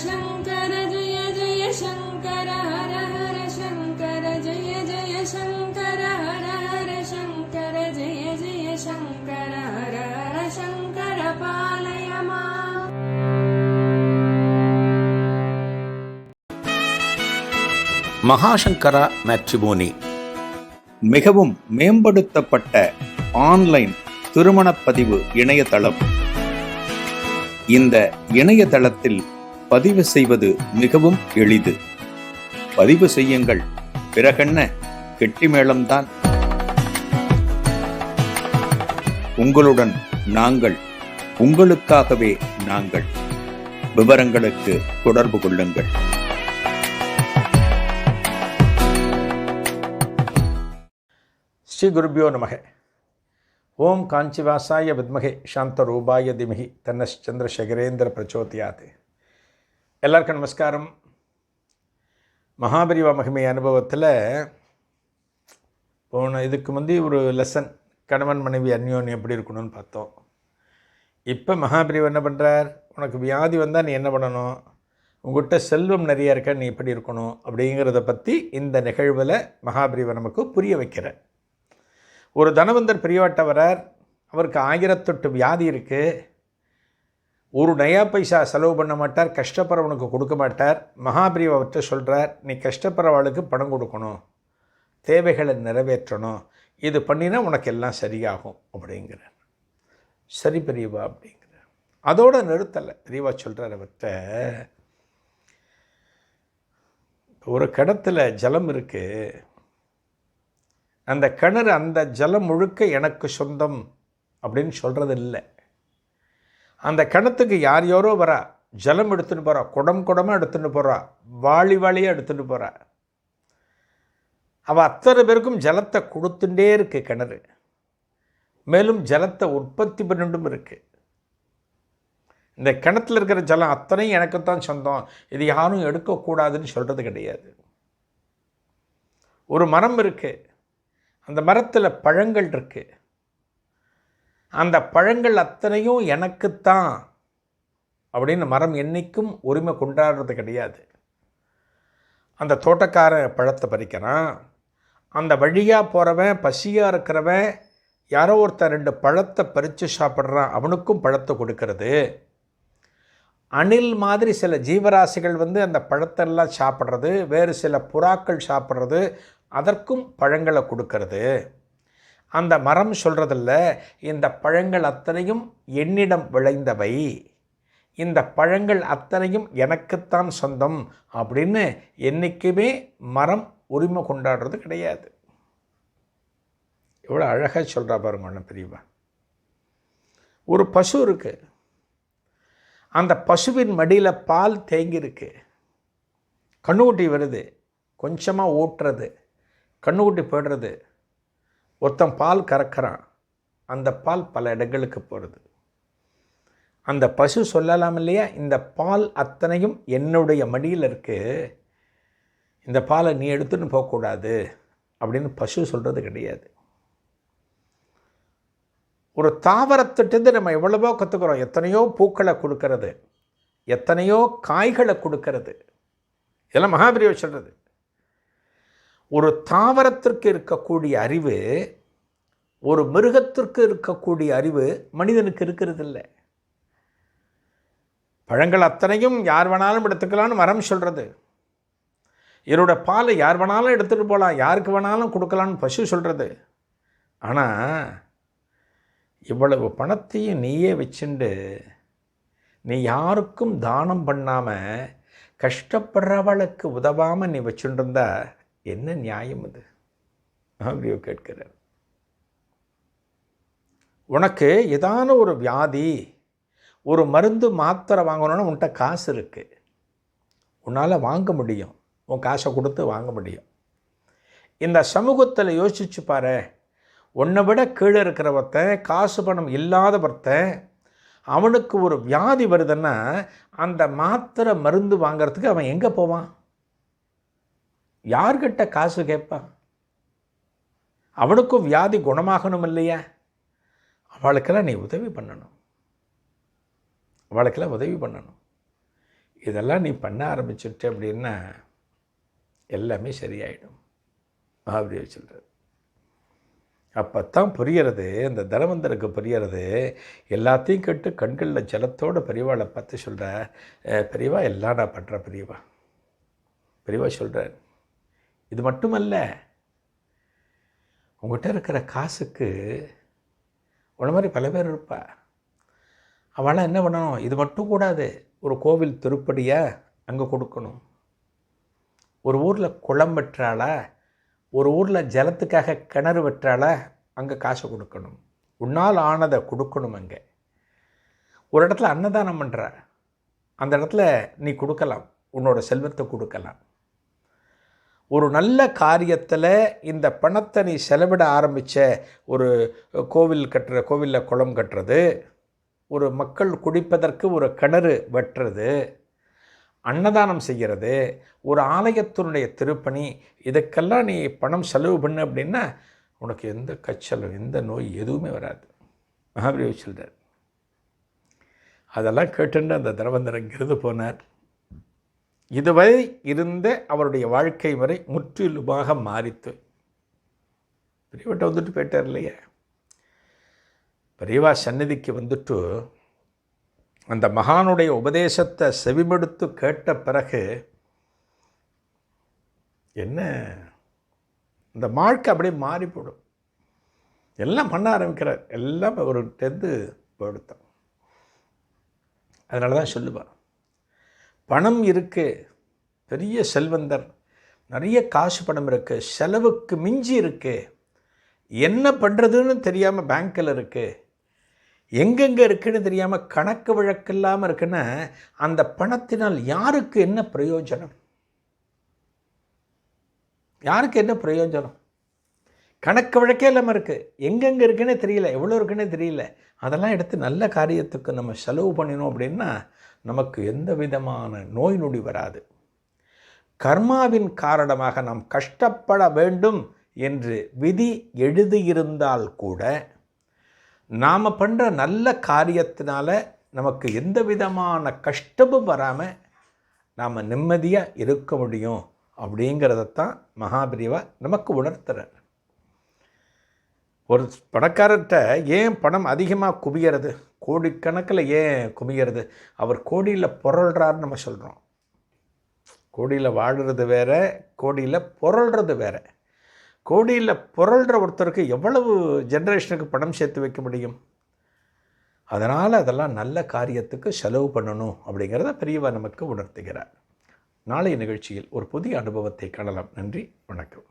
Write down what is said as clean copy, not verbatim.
शङ्कर जय जय शङ्कर हर हर शङ्कर जय जय शङ्कर हर हर शङ्कर जय जय शङ्कर हर हर शङ्कर पालय माम्. மகாசங்கரா மேட்ரிமோனி மிகவும் மேம்படுத்தப்பட்ட ஆன்லைன் திருமணப்பதிவு இணையதளம். இந்த இணையதளத்தில் பதிவு செய்வது மிகவும் எளிது. பதிவு செய்யுங்கள், பிறகென்ன கெட்டிமேளம்தான். உங்களுடன் நாங்கள், உங்களுக்காகவே நாங்கள். விவரங்களுக்கு தொடர்பு கொள்ளுங்கள். ஸ்ரீ குருபியோ நமக. ஓம் காஞ்சிவாசாய வித்மகே சாந்தரூபாய திமகி தன்னச்சந்திரசேகரேந்திர பிரச்சோதியாத். எல்லாருக்கும் நமஸ்காரம். மகாபரிவா மகிமை அனுபவத்தில் இதுக்கு முந்தி ஒரு லெசன் கணவன் மனைவி அந்யோன்யம் எப்படி இருக்கணும்னு பார்த்தோம். இப்போ மகாபரிவா என்ன பண்ணுறார், உனக்கு வியாதி வந்தால் நீ என்ன பண்ணணும், உங்கள்கிட்ட செல்வம் நிறைய இருக்க நீ எப்படி இருக்கணும் அப்படிங்கிறத பற்றி இந்த நிகழ்வில் மகாபரிவா நமக்கு புரிய வைக்கிறார். ஒரு தனவந்தர் பெரியவாட்ட வரார். அவருக்கு 1008 வியாதி இருக்குது. ஒரு நயா பைசா செலவு பண்ண மாட்டார், கஷ்டப்படுறவனுக்கு கொடுக்க மாட்டார். மகாபிரிவா அவர்கிட்ட சொல்கிறார், நீ கஷ்டப்படுறவாளுக்கு பணம் கொடுக்கணும், தேவைகளை நிறைவேற்றணும், இது பண்ணினா உனக்கு எல்லாம் சரியாகும் அப்படிங்கிறார். சரி பெரியவா அப்படிங்கிறார். அதோடு நிறுத்தலை. பெரியவா சொல்கிறார் அவர்கிட்ட, ஒரு கிணத்துல ஜலம் இருக்குது, அந்த கிணறு அந்த ஜலம் முழுக்க எனக்கு சொந்தம் அப்படின்னு சொல்கிறது இல்லை. அந்த கிணத்துக்கு யார் யாரோ வரா, ஜலம் எடுத்துகிட்டு போகிறா, குடமாக எடுத்துகிட்டு போகிறா, வாளியாக எடுத்துகிட்டு போகிறா. அவள் அத்தனை பேருக்கும் ஜலத்தை கொடுத்துட்டே இருக்கு கிணறு. மேலும் ஜலத்தை உற்பத்தி பண்ணிட்டும் இருக்குது. இந்த கிணத்துல இருக்கிற ஜலம் அத்தனையும் எனக்குத்தான் சொந்தம், இது யாரும் எடுக்கக்கூடாதுன்னு சொல்கிறது கிடையாது. ஒரு மரம் இருக்குது, அந்த மரத்தில் பழங்கள் இருக்குது, அந்த பழங்கள் அத்தனையும் எனக்குத்தான் அப்படின்னு மரம் என்றைக்கும் உரிமை கொண்டாடுறது கிடையாது. அந்த தோட்டக்காரன் பழத்தை பறிக்கிறான், அந்த வழியாக போகிறவன் பசியாக இருக்கிறவன் யாரோ ஒருத்தர் 2 பழத்தை பறித்து சாப்பிட்றான், அவனுக்கும் பழத்தை கொடுக்கறது. அணில் மாதிரி சில ஜீவராசிகள் அந்த பழத்தெல்லாம் சாப்பிட்றது, வேறு சில புறாக்கள் சாப்பிட்றது, அதற்கும் பழங்களை கொடுக்கறது. அந்த மரம் சொல்கிறதில்ல, இந்த பழங்கள் அத்தனையும் என்னிடம் விளைந்தவை, இந்த பழங்கள் அத்தனையும் எனக்குத்தான் சொந்தம் அப்படின்னு என்றைக்குமே மரம் உரிமை கொண்டாடுறது கிடையாது. எவ்வளோ அழகாக சொல்கிறா பாருங்க பெரியவா. ஒரு பசு இருக்குது, அந்த பசுவின் மடியில் பால் தேங்கியிருக்கு. கண்ணுக்குட்டி வருது, கொஞ்சமாக ஊட்டுறது, கண்ணுக்குட்டி போய்டுறது. ஒருத்தன் பால் கறக்கிறான், அந்த பால் பல இடங்களுக்கு போகிறது. அந்த பசு சொல்லலாம் இல்லையா, இந்த பால் அத்தனையும் என்னுடைய மடியில் இருக்குது, இந்த பாலை நீ எடுத்துன்னு போகக்கூடாது அப்படின்னு பசு சொல்கிறது கிடையாது. ஒரு தாவரத்திட்டது நம்ம எவ்வளவோ கற்றுக்குறோம். எத்தனையோ பூக்களை கொடுக்கறது, எத்தனையோ காய்களை கொடுக்கறது, இதெல்லாம் மகாபிரிவா சொல்கிறது. ஒரு தாவரத்திற்கு இருக்கக்கூடிய அறிவு, ஒரு மிருகத்திற்கு இருக்கக்கூடிய அறிவு மனிதனுக்கு இருக்கிறதில்ல. பழங்கள் அத்தனையும் யார் வேணாலும் எடுத்துக்கலான்னு மரம் சொல்கிறது. என்னோட பாலை யார் வேணாலும் எடுத்துகிட்டு போகலாம், யாருக்கு வேணாலும் கொடுக்கலான்னு பசு சொல்கிறது. ஆனால் இவ்வளவு பணத்தையும் நீயே வச்சுண்டு நீ யாருக்கும் தானம் பண்ணாமல் கஷ்டப்படுறவளுக்கு உதவாமல் நீ வச்சுருந்தா என்ன நியாயம் அது? அப்படியோ கேட்கிறார். உனக்கு ஏதான ஒரு வியாதி, ஒரு மருந்து மாத்திரை வாங்கணும்னா உன்கிட்ட காசு இருக்குது, உன்னால் வாங்க முடியும், உன் காசை கொடுத்து வாங்க முடியும். இந்த சமூகத்தில் யோசிச்சு பாரு, உன்னை விட கீழே இருக்கிறவர்த்தன், காசு பணம் இல்லாதவர்த்தன், அவனுக்கு ஒரு வியாதி வருதுன்னா அந்த மாத்திரை மருந்து வாங்கிறதுக்கு அவன் எங்கே போவான்? யார்கிட்ட காசு கேட்பான்? அவனுக்கும் வியாதி குணமாகணும் இல்லையா? அவளுக்கெல்லாம் நீ உதவி பண்ணணும், அவளுக்கெல்லாம் உதவி பண்ணணும். இதெல்லாம் நீ பண்ண ஆரம்பிச்சுட்ட அப்படின்னா எல்லாமே சரியாயிடும் மகாபெரிவா சொல்கிறார். அப்போ தான் புரியறது, இந்த தனவந்தருக்கு புரியறது. எல்லாத்தையும் கேட்டு கண்களில் ஜலத்தோட பெரியவாளை பார்த்து சொல்கிறார், பெரியவா எல்லாம் நான் பண்ணுறேன் பெரியவா. பெரியவா சொல்கிறார், இது மட்டுமல்ல, உங்கள்கிட்ட இருக்கிற காசுக்கு உன மாதிரி பல பேர் இருப்பா. அவளாம் என்ன பண்ணணும், இது மட்டும் கூடாது, ஒரு கோவில் திருப்படியாக அங்கே கொடுக்கணும். ஒரு ஊரில் குளம் வெட்டுறாளா, ஒரு ஊரில் ஜலத்துக்காக கிணறு வெட்டுறாளா, அங்கே காசு கொடுக்கணும். உன்னால் ஆனதை கொடுக்கணும். அங்கே ஒரு இடத்துல அன்னதானம் பண்ணுற, அந்த இடத்துல நீ கொடுக்கலாம், உன்னோட செல்வத்தை கொடுக்கலாம். ஒரு நல்ல காரியத்தில் இந்த பணத்தை நீ செலவிட ஆரம்பித்த, ஒரு கோவில் கட்டுற, கோவிலில் குளம் கட்டுறது, ஒரு மக்கள் குடிப்பதற்கு ஒரு கிணறு வெட்டுறது, அன்னதானம் செய்கிறது, ஒரு ஆலயத்தினுடைய திருப்பணி, இதுக்கெல்லாம் நீ பணம் செலவு பண்ணு அப்படின்னா உனக்கு எந்த கச்சலும் எந்த நோய் எதுவுமே வராது. மகாபெரிவா சொல்கிறார். அதெல்லாம் கேட்டுன்னு அந்த தனவந்தரங்கிறது போனார். இதுவரை இருந்த அவருடைய வாழ்க்கை முறை முற்றிலுமாக மாறித்து. பெரியவட்ட வந்துட்டு போயிட்டார் இல்லையா. பெரியவா சந்நிதிக்கு வந்துட்டு அந்த மகானுடைய உபதேசத்தை செவிமடுத்து கேட்ட பிறகு என்ன, இந்த வாழ்க்கை அப்படியே மாறி போடும். எல்லாம் பண்ண ஆரம்பிக்கிறார், எல்லாம் அவர்கிட்டேருந்து போடுத்தான். அதனால தான் சொல்லுவாள், பணம் இருக்குது, பெரிய செல்வந்தர், நிறைய காசு பணம் இருக்குது, செலவுக்கு மிஞ்சி இருக்குது, என்ன பண்ணுறதுன்னு தெரியாமல் பேங்க்கில் இருக்குது, எங்கெங்கே இருக்குன்னு தெரியாமல் கணக்கு வழக்கு இல்லாமல் இருக்குன்னா அந்த பணத்தினால் யாருக்கு என்ன பிரயோஜனம்? யாருக்கு என்ன பிரயோஜனம்? கணக்கு வழக்கே இல்லாமல் இருக்குது, எங்கெங்கே இருக்குன்னே தெரியல, எவ்வளோ இருக்குன்னே தெரியல. அதெல்லாம் எடுத்து நல்ல காரியத்துக்கு நம்ம செலவு பண்ணினோம் அப்படின்னா நமக்கு எந்த விதமான நோய் நொடி வராது. கர்மாவின் காரணமாக நாம் கஷ்டப்பட வேண்டும் என்று விதி எழுதியிருந்தால் கூட நாம் பண்ணுற நல்ல காரியத்தினால நமக்கு எந்த விதமான கஷ்டமும் வராமல் நாம் நிம்மதியாக இருக்க முடியும். அப்படிங்கிறதான் மகாபெரிவா நமக்கு உணர்த்துறார். ஒரு பணக்காரர்கிட்ட ஏன் பணம் அதிகமாக குவிகிறது, கோடிக்கணக்கில் ஏன் குவிகிறது? அவர் கோடியில் புரள்றாருன்னு நம்ம சொல்கிறோம். கோடியில் வாழுறது வேறு, கோடியில் புரள்றது வேறு. கோடியில் புரள்ற ஒருத்தருக்கு எவ்வளவு ஜென்ரேஷனுக்கு பணம் சேர்த்து வைக்க முடியும்? அதனால் அதெல்லாம் நல்ல காரியத்துக்கு செலவு பண்ணணும் அப்படிங்கிறத பெரியவா நமக்கு உணர்த்துகிறார். நாளைய நிகழ்ச்சியில் ஒரு புதிய அனுபவத்தை காணலாம். நன்றி, வணக்கம்.